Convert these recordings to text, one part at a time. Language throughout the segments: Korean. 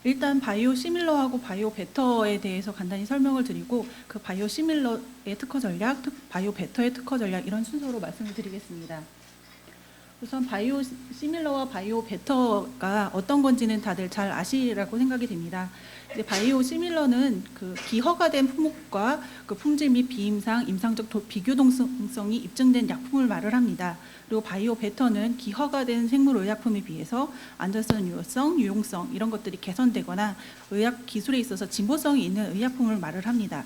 일단 바이오 시밀러하고 바이오 베터에 대해서 간단히 설명을 드리고 그 바이오 시밀러의 특허 전략, 바이오 베터의 특허 전략 이런 순서로 말씀을 드리겠습니다. 우선 바이오 시밀러와 바이오 베터가 어떤 건지는 다들 잘 아시라고 생각이 됩니다. 이제 바이오 시밀러는 그 기허가된 품목과 그 품질 및 비임상, 임상적 비교동성이 입증된 약품을 말을 합니다. 그리고 바이오 베터는 기허가된 생물의약품에 비해서 안전성, 유효성, 유용성 이런 것들이 개선되거나 의학 기술에 있어서 진보성이 있는 의약품을 말을 합니다.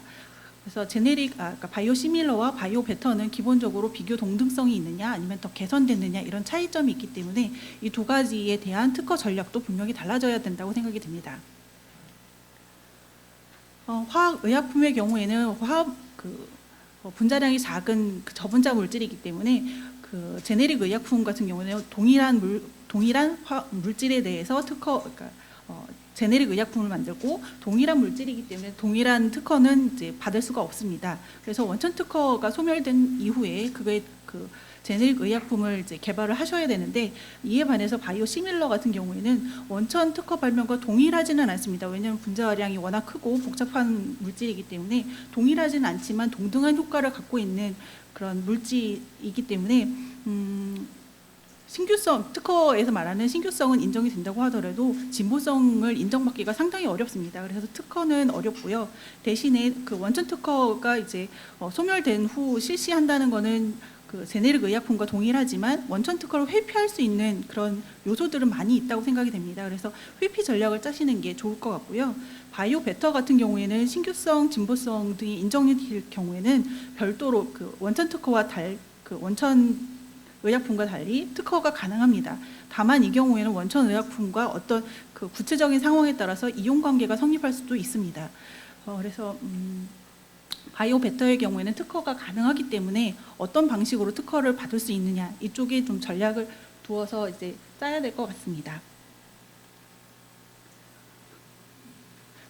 그래서 그러니까 바이오 시밀러와 바이오 베터는 기본적으로 비교 동등성이 있느냐 아니면 더 개선됐느냐 이런 차이점이 있기 때문에 이 두 가지에 대한 특허 전략도 분명히 달라져야 된다고 생각이 듭니다. 화학의약품의 경우에는 분자량이 작은 저분자 물질이기 때문에 그 제네릭 의약품 같은 경우는 동일한 물질에 대해서 그러니까 제네릭 의약품을 만들고 동일한 물질이기 때문에 동일한 특허는 이제 받을 수가 없습니다. 그래서 원천 특허가 소멸된 이후에 그 제네릭 의약품을 이제 개발을 하셔야 되는데 이에 반해서 바이오 시밀러 같은 경우에는 원천 특허 발명과 동일하지는 않습니다. 왜냐하면 분자량이 워낙 크고 복잡한 물질이기 때문에 동일하지는 않지만 동등한 효과를 갖고 있는 그런 물질이기 때문에 특허에서 말하는 신규성은 인정이 된다고 하더라도 진보성을 인정받기가 상당히 어렵습니다. 그래서 특허는 어렵고요. 대신에 그 원천 특허가 이제 소멸된 후 실시한다는 거는 그 제네릭 의약품과 동일하지만 원천 특허를 회피할 수 있는 그런 요소들은 많이 있다고 생각이 됩니다. 그래서 회피 전략을 짜시는 게 좋을 것 같고요. 바이오 베터 같은 경우에는 신규성, 진보성 등이 인정이 될 경우에는 별도로 그 원천 특허와 원천 의약품과 달리 특허가 가능합니다. 다만 이 경우에는 원천 의약품과 어떤 그 구체적인 상황에 따라서 이용 관계가 성립할 수도 있습니다. 그래서 바이오 베터의 경우에는 특허가 가능하기 때문에 어떤 방식으로 특허를 받을 수 있느냐 이쪽에 좀 전략을 두어서 이제 짜야 될 것 같습니다.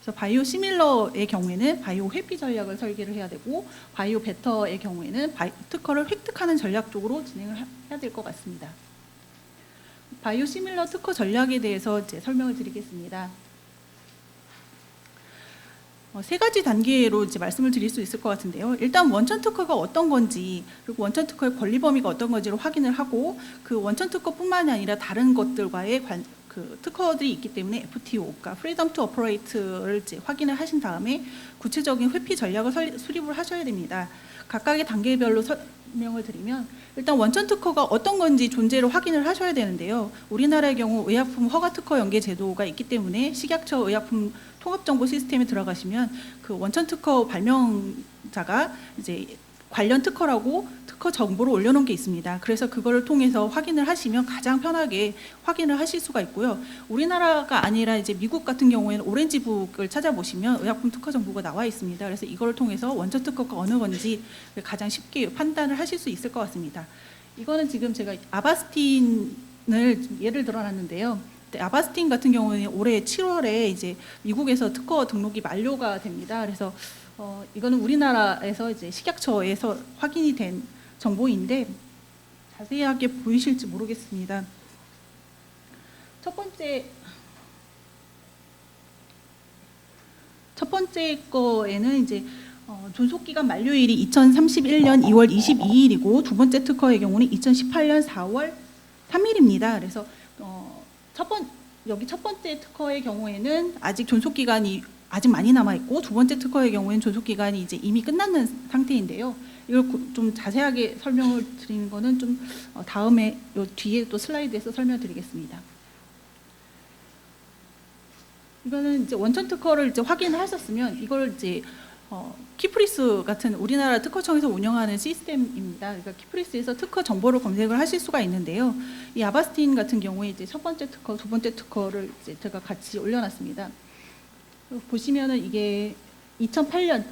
그래서 바이오 시밀러의 경우에는 바이오 회피 전략을 설계를 해야 되고 바이오 베터의 경우에는 특허를 획득하는 전략 쪽으로 진행을 해야 될 것 같습니다. 바이오 시밀러 특허 전략에 대해서 이제 설명을 드리겠습니다. 세 가지 단계로 이제 말씀을 드릴 수 있을 것 같은데요. 일단 원천 특허가 어떤 건지 그리고 원천 특허의 권리 범위가 어떤 건지를 확인을 하고 그 원천 특허뿐만이 아니라 다른 것들과의 그 특허들이 있기 때문에 FTO, 그러니까 Freedom to Operate를 이제 확인을 하신 다음에 구체적인 회피 전략을 수립을 하셔야 됩니다. 각각의 단계별로 설명을 드리면 일단 원천 특허가 어떤 건지 존재를 확인을 하셔야 되는데요. 우리나라의 경우 의약품 허가 특허 연계 제도가 있기 때문에 식약처 의약품 통합정보 시스템에 들어가시면 그 원천 특허 발명자가 이제 관련 특허라고 특허 정보를 올려놓은 게 있습니다. 그래서 그거를 통해서 확인을 하시면 가장 편하게 확인을 하실 수가 있고요. 우리나라가 아니라 이제 미국 같은 경우에는 오렌지북을 찾아보시면 의약품 특허 정보가 나와 있습니다. 그래서 이걸 통해서 원천 특허가 어느 건지 가장 쉽게 판단을 하실 수 있을 것 같습니다. 이거는 지금 제가 아바스틴을 예를 들어놨는데요. 아바스틴 같은 경우는 올해 7월에 이제 미국에서 특허 등록이 만료가 됩니다. 그래서 이거는 우리나라에서 이제 식약처에서 확인이 된 정보인데 자세하게 보이실지 모르겠습니다. 첫 번째 거에는 이제 존속기간 만료일이 2031년 2월 22일이고 두 번째 특허의 경우는 2018년 4월 3일입니다. 그래서 여기 첫 번째 특허의 경우에는 아직 존속기간이 아직 많이 남아있고 두 번째 특허의 경우에는 존속기간이 이제 이미 끝났는 상태인데요. 이걸 좀 자세하게 설명을 드리는 거는 좀 다음에 요 뒤에 또 슬라이드에서 설명드리겠습니다. 이거는 이제 원천 특허를 이제 확인을 하셨으면 이걸 이제 키프리스 같은 우리나라 특허청에서 운영하는 시스템입니다. 그러니까 키프리스에서 특허 정보를 검색을 하실 수가 있는데요. 이 아바스틴 같은 경우에 이제 첫 번째 특허, 두 번째 특허를 이제 제가 같이 올려놨습니다. 보시면은 이게 2008년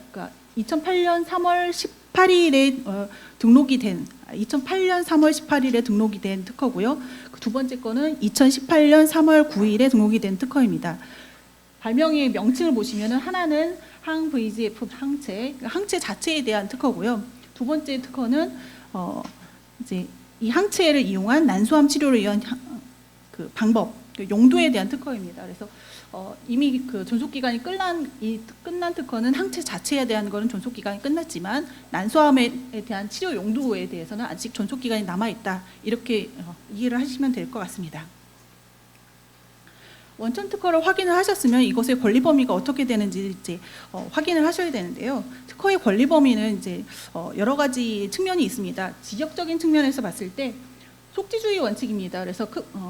3월 18일에 등록이 된 2008년 3월 18일에 등록이 된 특허고요. 두 번째 거는 2018년 3월 9일에 등록이 된 특허입니다. 발명의 명칭을 보시면은 하나는 항-VEGF 항체 자체에 대한 특허고요. 두 번째 특허는 이제 이 항체를 이용한 난소암 치료를 위한 그 방법 그 용도에 대한 특허입니다. 그래서 이미 그 존속 기간이 끝난 특허는 항체 자체에 대한 거는 존속 기간이 끝났지만 난소암에 대한 치료 용도에 대해서는 아직 존속 기간이 남아 있다. 이렇게 이해를 하시면 될 것 같습니다. 원천 특허를 확인을 하셨으면 이것의 권리 범위가 어떻게 되는지 이제 확인을 하셔야 되는데요. 특허의 권리 범위는 이제 여러 가지 측면이 있습니다. 지역적인 측면에서 봤을 때 속지주의 원칙입니다. 그래서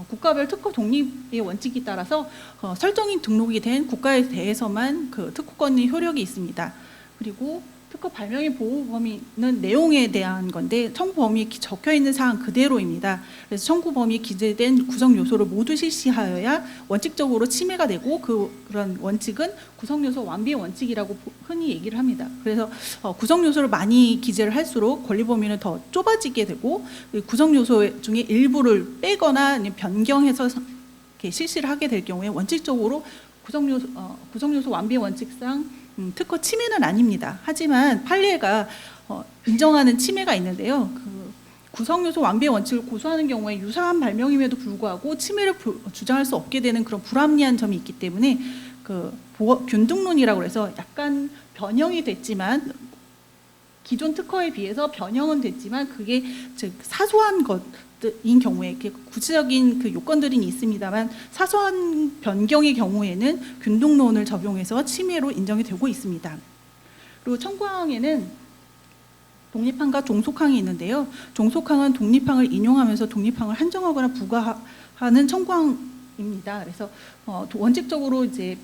국가별 특허 독립의 원칙에 따라서 설정인 등록이 된 국가에 대해서만 그 특허권의 효력이 있습니다. 그리고 특허 발명의 보호 범위는 내용에 대한 건데 청구 범위에 적혀 있는 사항 그대로입니다. 그래서 청구 범위에 기재된 구성 요소를 모두 실시하여야 원칙적으로 침해가 되고 그런 원칙은 구성 요소 완비의 원칙이라고 흔히 얘기를 합니다. 그래서 구성 요소를 많이 기재를 할수록 권리 범위는 더 좁아지게 되고 구성 요소 중에 일부를 빼거나 아니면 변경해서 이렇게 실시를 하게 될 경우에 원칙적으로 구성 요소 완비의 원칙상 특허 침해는 아닙니다. 하지만 판례가 인정하는 침해가 있는데요. 그 구성요소 완비의 원칙을 고수하는 경우에 유사한 발명임에도 불구하고 침해를 주장할 수 없게 되는 그런 불합리한 점이 있기 때문에 그 균등론이라고 해서 약간 변형이 됐지만 기존 특허에 비해서 변형은 됐지만 그게 즉 사소한 것인 경우에 구체적인 그 요건들이 있습니다만 사소한 변경의 경우에는 균등론을 적용해서 침해로 인정이 되고 있습니다. 그리고 청구항에는 독립항과 종속항이 있는데요. 종속항은 독립항을 인용하면서 독립항을 한정하거나 부과하는 청구항입니다. 그래서 원칙적으로 이제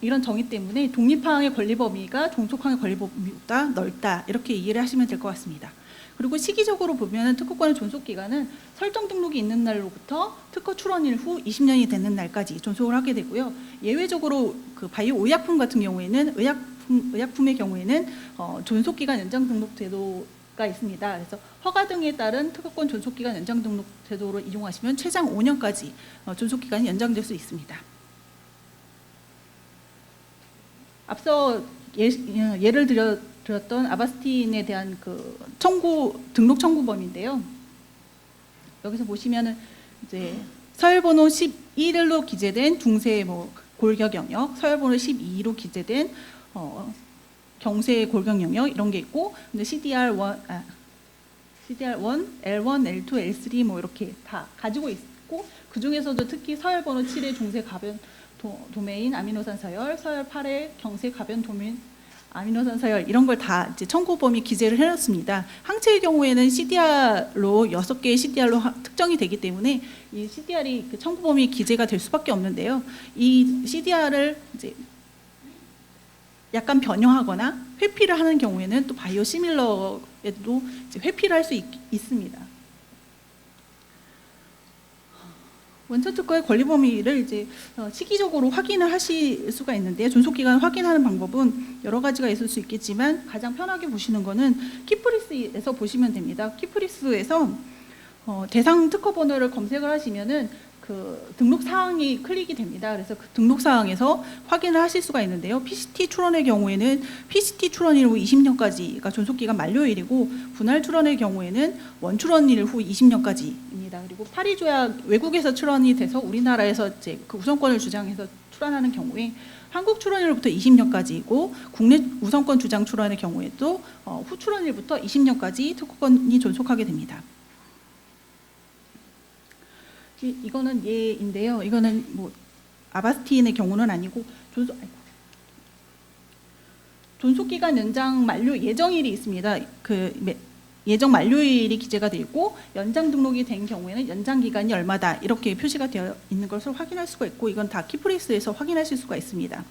이런 정의 때문에 독립항의 권리 범위가 종속항의 권리 범위보다 넓다 이렇게 이해를 하시면 될 것 같습니다. 그리고 시기적으로 보면 특허권의 존속 기간은 설정 등록이 있는 날로부터 특허 출원일 후 20년이 되는 날까지 존속을 하게 되고요. 예외적으로 그 바이오 의약품 같은 경우에는 의약품의 경우에는 존속 기간 연장 등록 제도가 있습니다. 그래서 허가 등에 따른 특허권 존속 기간 연장 등록 제도로 이용하시면 최장 5년까지 존속 기간이 연장될 수 있습니다. 앞서 예를 들었던 아바스틴에 대한 그 등록 청구 범위인데요. 여기서 보시면은 이제 서열번호 11로 기재된 중세 골격 영역, 서열번호 12로 기재된 경세 골격 영역 이런 게 있고, 근데 CDR1, L1, L2, L3 이렇게 다 가지고 있고, 그 중에서도 특히 서열번호 7의 중세 가변 도메인 아미노산 서열, 서열 8의 경세 가변 도메인 아미노산 서열 이런 걸 다 이제 청구 범위 기재를 해놨습니다. 항체의 경우에는 CDR로 6개의 CDR로 특정이 되기 때문에 이 CDR이 그 청구 범위 기재가 될 수밖에 없는데요. 이 CDR을 이제 약간 변형하거나 회피를 하는 경우에는 또 바이오 시밀러에도 이제 회피를 할 수 있습니다. 원천 특허의 권리 범위를 이제 시기적으로 확인을 하실 수가 있는데 존속 기간 확인하는 방법은 여러 가지가 있을 수 있겠지만 가장 편하게 보시는 거는 키프리스에서 보시면 됩니다. 키프리스에서 대상 특허 번호를 검색을 하시면은 그 등록 사항이 클릭이 됩니다. 그래서 그 등록 사항에서 확인을 하실 수가 있는데요. PCT 출원의 경우에는 PCT 출원일 후 20년까지가 존속 기간 만료일이고, 분할 출원의 경우에는 원 출원일 후 20년까지입니다. 그리고 파리 조약 외국에서 출원이 돼서 우리나라에서 이제 그 우선권을 주장해서 출원하는 경우에 한국 출원일부터 20년까지이고, 국내 우선권 주장 출원의 경우에도 후 출원일부터 20년까지 특허권이 존속하게 됩니다. 이거는 예인데요. 이거는 아바스틴의 경우는 아니고 존속 기간 연장 만료 예정일이 있습니다. 그 예정 만료일이 기재가 되어 있고, 연장 등록이 된 경우에는 연장 기간이 얼마다 이렇게 표시가 되어 있는 것을 확인할 수가 있고, 이건 다 키프리스에서 확인하실 수가 있습니다.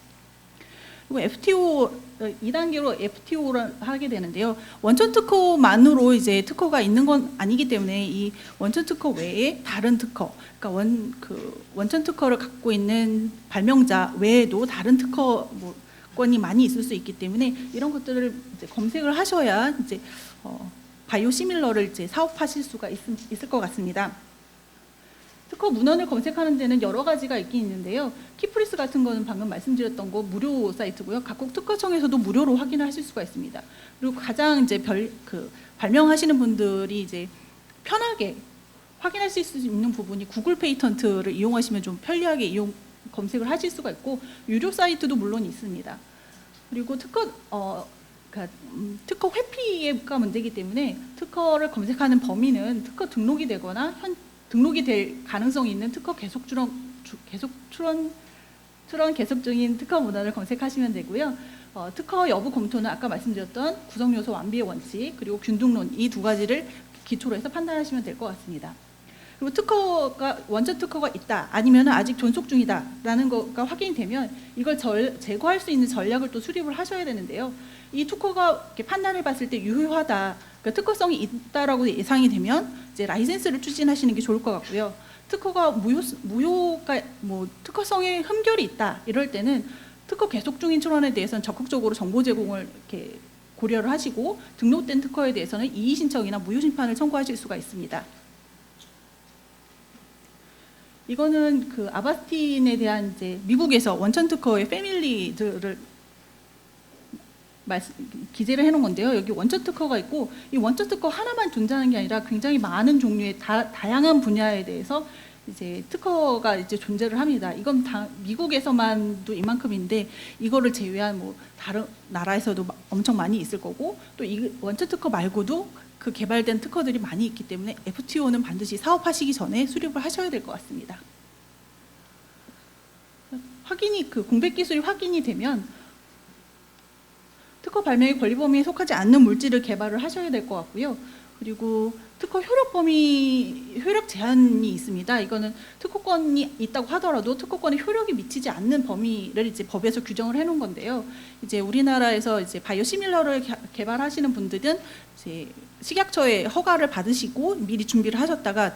그리고 FTO 2단계로 FTO를 하게 되는데요. 원천 특허만으로 이제 특허가 있는 건 아니기 때문에 이 원천 특허 외에 다른 특허, 그러니까 원천 특허를 갖고 있는 발명자 외에도 다른 특허권이 많이 있을 수 있기 때문에 이런 것들을 이제 검색을 하셔야 이제 바이오 시밀러를 이제 사업하실 수가 있을 것 같습니다. 특허 문헌을 검색하는 데는 여러 가지가 있긴 있는데요. 키프리스 같은 거는 방금 말씀드렸던 거 무료 사이트고요. 각국 특허청에서도 무료로 확인을 하실 수가 있습니다. 그리고 가장 이제 발명하시는 분들이 이제 편하게 확인하실 수 있는 부분이 구글 페이턴트를 이용하시면 좀 편리하게 검색을 하실 수가 있고, 유료 사이트도 물론 있습니다. 그리고 특허 회피가 문제이기 때문에 특허를 검색하는 범위는 특허 등록이 되거나 등록이 될 가능성이 있는 특허 계속 중인 특허 문헌을 검색하시면 되고요. 특허 여부 검토는 아까 말씀드렸던 구성요소 완비의 원칙, 그리고 균등론, 이 두 가지를 기초로 해서 판단하시면 될 것 같습니다. 그리고 원천 특허가 있다, 아니면 아직 존속 중이다라는 거가 확인이 되면 이걸 제거할 수 있는 전략을 또 수립을 하셔야 되는데요. 이 특허가 이렇게 판단해 봤을 때 유효하다, 그러니까 특허성이 있다라고 예상이 되면 이제 라이센스를 추진하시는 게 좋을 것 같고요. 특허가 특허성에 흠결이 있다, 이럴 때는 특허 계속 중인 출원에 대해서는 적극적으로 정보 제공을 이렇게 고려를 하시고, 등록된 특허에 대해서는 이의 신청이나 무효 심판을 청구하실 수가 있습니다. 이거는 그 아바스틴에 대한 이제 미국에서 원천 특허의 패밀리들을 기재를 해놓은 건데요. 여기 원천 특허가 있고, 이 원천 특허 하나만 존재하는 게 아니라 굉장히 많은 종류의 다양한 분야에 대해서 이제 특허가 이제 존재를 합니다. 이건 미국에서만도 이만큼인데, 이거를 제외한 뭐 다른 나라에서도 엄청 많이 있을 거고, 또 이 원천 특허 말고도 그 개발된 특허들이 많이 있기 때문에 FTO는 반드시 사업하시기 전에 수립을 하셔야 될 것 같습니다. 공백 기술이 확인이 되면 특허 발명의 권리 범위에 속하지 않는 물질을 개발을 하셔야 될 것 같고요. 그리고 특허 효력 제한이 있습니다. 이거는 특허권이 있다고 하더라도 특허권에 효력이 미치지 않는 범위를 이제 법에서 규정을 해놓은 건데요. 이제 우리나라에서 이제 바이오시밀러를 개발하시는 분들은 이제 식약처의 허가를 받으시고 미리 준비를 하셨다가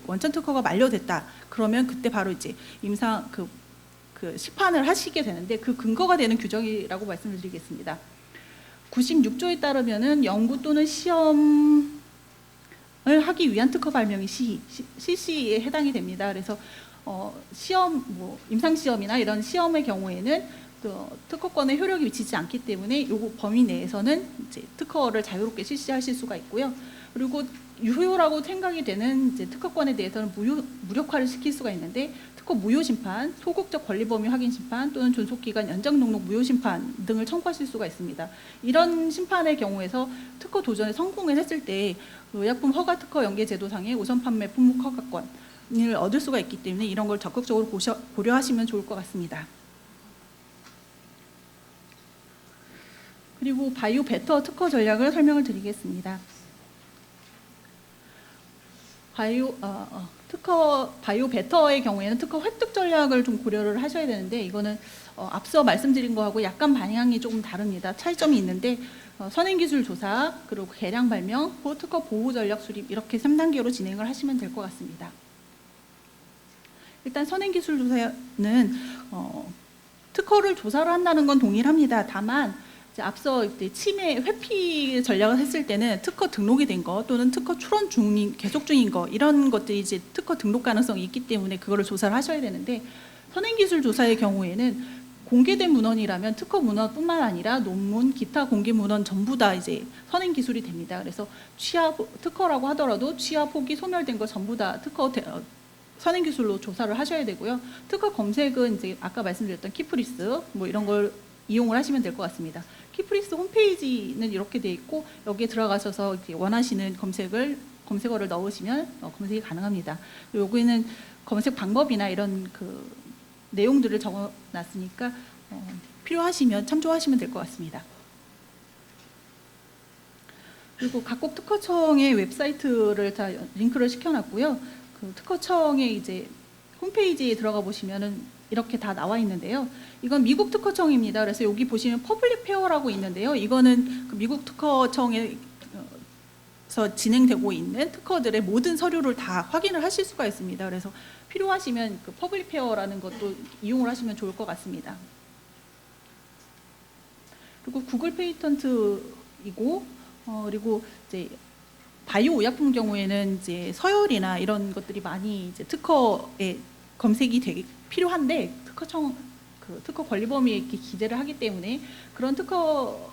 원천 특허가 만료됐다, 그러면 그때 바로 이제 시판을 하시게 되는데, 그 근거가 되는 규정이라고 말씀을 드리겠습니다. 96조에 따르면은 연구 또는 시험을 하기 위한 특허 발명이 CC에 해당이 됩니다. 그래서 시험, 임상 시험이나 이런 시험의 경우에는 특허권에 효력이 미치지 않기 때문에 이 범위 내에서는 이제 특허를 자유롭게 실시하실 수가 있고요. 그리고 유효라고 생각이 되는 이제 특허권에 대해서는 무력화를 시킬 수가 있는데, 특허 무효 심판, 소극적 권리 범위 확인 심판, 또는 존속 기간 연장 등록 무효 심판 등을 청구하실 수가 있습니다. 이런 심판의 경우에서 특허 도전에 성공을 했을 때 의약품 허가 특허 연계 제도상의 우선 판매 품목 허가권을 얻을 수가 있기 때문에 이런 걸 적극적으로 고려하시면 좋을 것 같습니다. 그리고 바이오 베터 특허 전략을 설명을 드리겠습니다. 바이오 베터의 경우에는 특허 획득 전략을 좀 고려를 하셔야 되는데, 이거는 앞서 말씀드린 거하고 약간 방향이 조금 다릅니다. 차이점이 있는데, 선행기술 조사, 그리고 개량 발명, 특허 보호 전략 수립, 이렇게 3단계로 진행을 하시면 될 것 같습니다. 일단 선행기술 조사는 특허를 조사를 한다는 건 동일합니다. 다만 앞서 침해 회피 전략을 했을 때는 특허 등록이 된 거 또는 특허 출원 중인 계속 중인 거, 이런 것들이 이제 특허 등록 가능성이 있기 때문에 그거를 조사를 하셔야 되는데, 선행기술 조사의 경우에는 공개된 문헌이라면 특허 문헌뿐만 아니라 논문, 기타 공개 문헌 전부 다 이제 선행기술이 됩니다. 그래서 특허라고 하더라도 취하, 포기, 소멸된 거 전부 다 선행기술로 조사를 하셔야 되고요. 특허 검색은 이제 아까 말씀드렸던 키프리스 이런 걸 이용을 하시면 될 것 같습니다. 키프리스 홈페이지는 이렇게 돼 있고, 여기에 들어가셔서 이렇게 원하시는 검색어를 넣으시면 검색이 가능합니다. 여기는 검색 방법이나 이런 그 내용들을 적어놨으니까 필요하시면 참조하시면 될 것 같습니다. 그리고 각국 특허청의 웹사이트를 다 링크를 시켜놨고요. 그 특허청의 이제 홈페이지에 들어가 보시면은 이렇게 다 나와 있는데요. 이건 미국 특허청입니다. 그래서 여기 보시면 퍼블릭 페어라고 있는데요. 이거는 그 미국 특허청에서 진행되고 있는 특허들의 모든 서류를 다 확인을 하실 수가 있습니다. 그래서 필요하시면 그 퍼블릭 페어라는 것도 이용을 하시면 좋을 것 같습니다. 그리고 구글 페이턴트이고, 그리고 이제 바이오 의약품 경우에는 이제 서열이나 이런 것들이 많이 이제 특허에 검색이 되게 필요한데, 특허 권리 범위에 이렇게 기재를 하기 때문에 그런 특허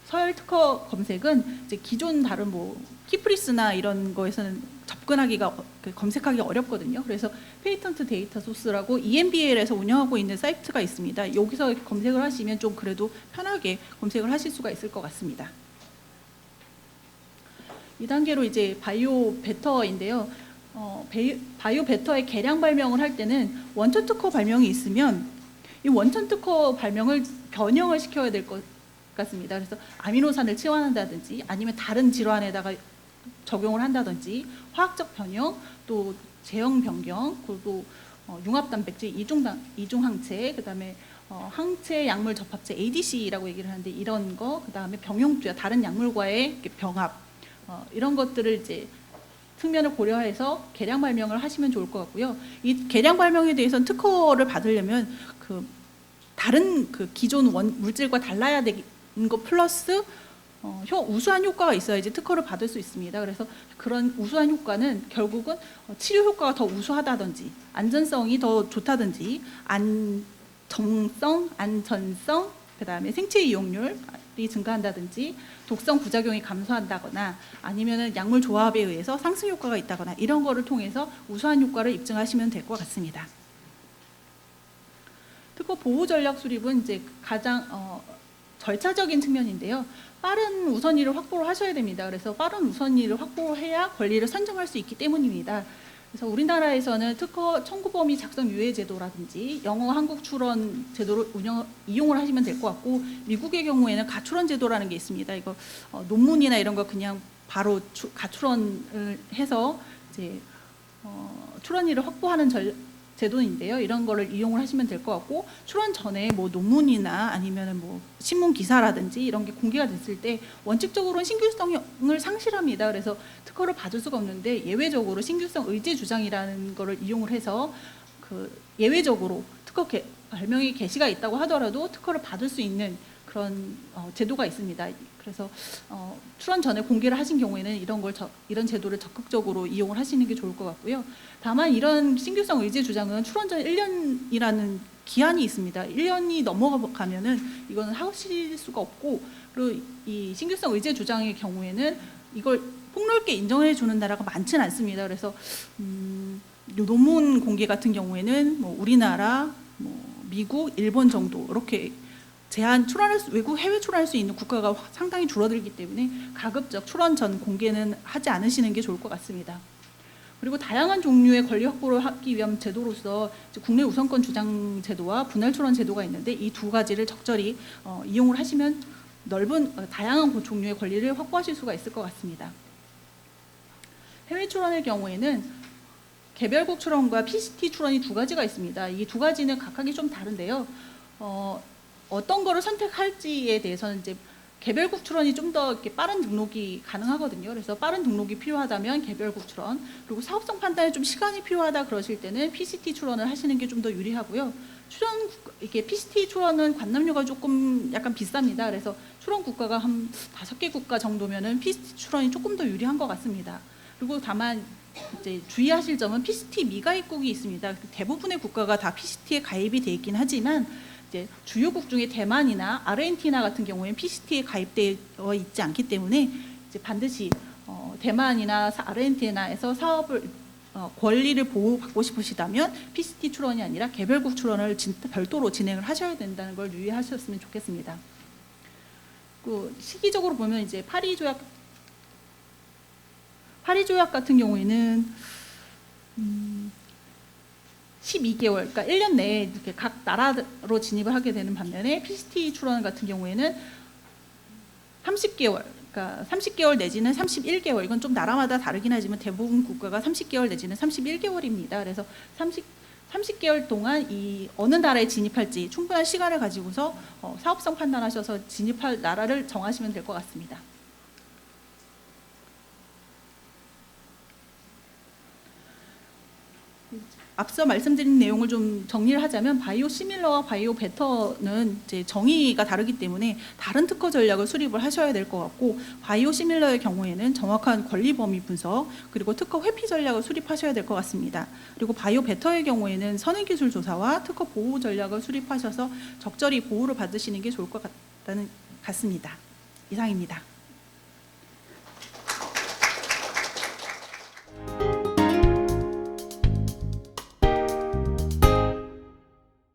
서열 특허 검색은 이제 기존 다른 뭐 키프리스나 이런 거에서는 접근하기가 검색하기 어렵거든요. 그래서 페이턴트 데이터 소스라고 EMBL에서 운영하고 있는 사이트가 있습니다. 여기서 검색을 하시면 좀 그래도 편하게 검색을 하실 수가 있을 것 같습니다. 2단계로 이제 바이오 베터인데요. 바이오 베터의 개량 발명을 할 때는 원천 특허 발명이 있으면 이 원천 특허 발명을 변형을 시켜야 될 것 같습니다. 그래서 아미노산을 치환한다든지 아니면 다른 질환에다가 적용을 한다든지 화학적 변형, 또 제형 변경, 그리고 융합단백질 이중항체, 그다음에 항체 약물 접합체 ADC라고 얘기를 하는데 이런 거, 그다음에 병용투여 다른 약물과의 병합, 이런 것들을 이제 측면을 고려해서 개량 발명을 하시면 좋을 것 같고요. 이 개량 발명에 대해서는 특허를 받으려면 다른 기존 물질과 달라야 되는 거 플러스 우수한 효과가 있어야지 특허를 받을 수 있습니다. 그래서 그런 우수한 효과는 결국은 치료 효과가 더 우수하다든지 안전성이 더 좋다든지 안정성, 안전성, 그다음에 생체 이용률이 증가한다든지 독성 부작용이 감소한다거나 아니면은 약물 조합에 의해서 상승 효과가 있다거나 이런 거를 통해서 우수한 효과를 입증하시면 될 것 같습니다. 특허 보호 전략 수립은 이제 가장 절차적인 측면인데요. 빠른 우선위를 확보를 하셔야 됩니다. 그래서 빠른 우선위를 확보해야 권리를 선정할 수 있기 때문입니다. 그래서 우리나라에서는 특허 청구 범위 작성 유예 제도라든지 영어 한국 출원 제도를 이용을 하시면 될 것 같고, 미국의 경우에는 가출원 제도라는 게 있습니다. 이거 논문이나 이런 거 그냥 바로 가출원을 해서 이제 출원위를 확보하는 제도인데요. 이런 거를 이용을 하시면 될 것 같고, 출원 전에 뭐 논문이나 아니면은 뭐 신문 기사라든지 이런 게 공개가 됐을 때 원칙적으로는 신규성을 상실합니다. 그래서 특허를 받을 수가 없는데 예외적으로 신규성 의제 주장이라는 거를 이용을 해서 예외적으로 특허 발명이 개시가 있다고 하더라도 특허를 받을 수 있는 그런 제도가 있습니다. 그래서 출원 전에 공개를 하신 경우에는 이런 제도를 적극적으로 이용을 하시는 게 좋을 것 같고요. 다만 이런 신규성 의제 주장은 출원 전 1년이라는 기한이 있습니다. 1년이 넘어가면은 이거는 하실 수가 없고, 그리고 이 신규성 의제 주장의 경우에는 이걸 폭넓게 인정해 주는 나라가 많지는 않습니다. 그래서 논문 공개 같은 경우에는 뭐 우리나라, 뭐 미국, 일본 정도 이렇게 외국 해외 출원할 수 있는 국가가 상당히 줄어들기 때문에 가급적 출원 전 공개는 하지 않으시는 게 좋을 것 같습니다. 그리고 다양한 종류의 권리 확보를 하기 위한 제도로서 국내 우선권 주장 제도와 분할 출원 제도가 있는데 이 두 가지를 적절히 이용을 하시면 다양한 종류의 권리를 확보하실 수가 있을 것 같습니다. 해외 출원의 경우에는 개별국 출원과 PCT 출원이 두 가지가 있습니다. 이 두 가지는 각각이 좀 다른데요. 어떤 거를 선택할지에 대해서는 이제 개별국 출원이 좀 더 이렇게 빠른 등록이 가능하거든요. 그래서 빠른 등록이 필요하다면 개별국 출원, 그리고 사업성 판단에 좀 시간이 필요하다 그러실 때는 PCT 출원을 하시는 게 좀 더 유리하고요. 이게 PCT 출원은 관람료가 조금 약간 비쌉니다. 그래서 출원 국가가 한 5개 국가 정도면은 PCT 출원이 조금 더 유리한 것 같습니다. 그리고 다만 이제 주의하실 점은 PCT 미가입국이 있습니다. 대부분의 국가가 다 PCT에 가입이 되어 있긴 하지만 이제 주요국 중에 대만이나 아르헨티나 같은 경우에는 PCT에 가입되어 있지 않기 때문에 이제 반드시 대만이나 아르헨티나에서 사업을 권리를 보호받고 싶으시다면 PCT 출원이 아니라 개별국 출원을 별도로 진행을 하셔야 된다는 걸 유의하셨으면 좋겠습니다. 시기적으로 보면 이제 파리 조약 같은 경우에는 12개월, 그러니까 1년 내에 이렇게 각 나라로 진입을 하게 되는 반면에 PCT 출원 같은 경우에는 30개월, 그러니까 30개월 내지는 31개월, 이건 좀 나라마다 다르긴 하지만 대부분 국가가 30개월 내지는 31개월입니다. 그래서 30개월 동안 이 어느 나라에 진입할지 충분한 시간을 가지고서 사업성 판단하셔서 진입할 나라를 정하시면 될 것 같습니다. 앞서 말씀드린 내용을 좀 정리를 하자면 바이오 시밀러와 바이오 베터는 이제 정의가 다르기 때문에 다른 특허 전략을 수립을 하셔야 될 것 같고, 바이오 시밀러의 경우에는 정확한 권리 범위 분석 그리고 특허 회피 전략을 수립하셔야 될 것 같습니다. 그리고 바이오 베터의 경우에는 선행 기술 조사와 특허 보호 전략을 수립하셔서 적절히 보호를 받으시는 게 좋을 것 같습니다. 이상입니다.